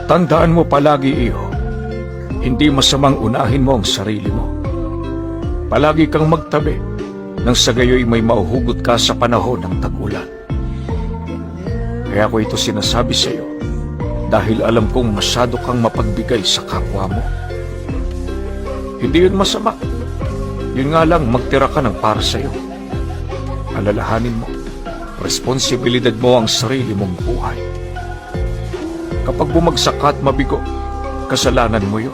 Tandaan mo palagi, iho, hindi masamang unahin mo ang sarili mo. Palagi kang magtabi nang sa gayoy may mauhugot ka sa panahon ng tag-ulan. Kaya ko ito sinasabi sa iyo dahil alam kong masyado kang mapagbigay sa kapwa mo. Hindi yun masama. Yun nga lang, magtira ka ng para sa iyo. Alalahanin mo, responsibilidad mo ang sarili mong buhay. Kapag bumagsak ka at mabigo, kasalanan mo yun.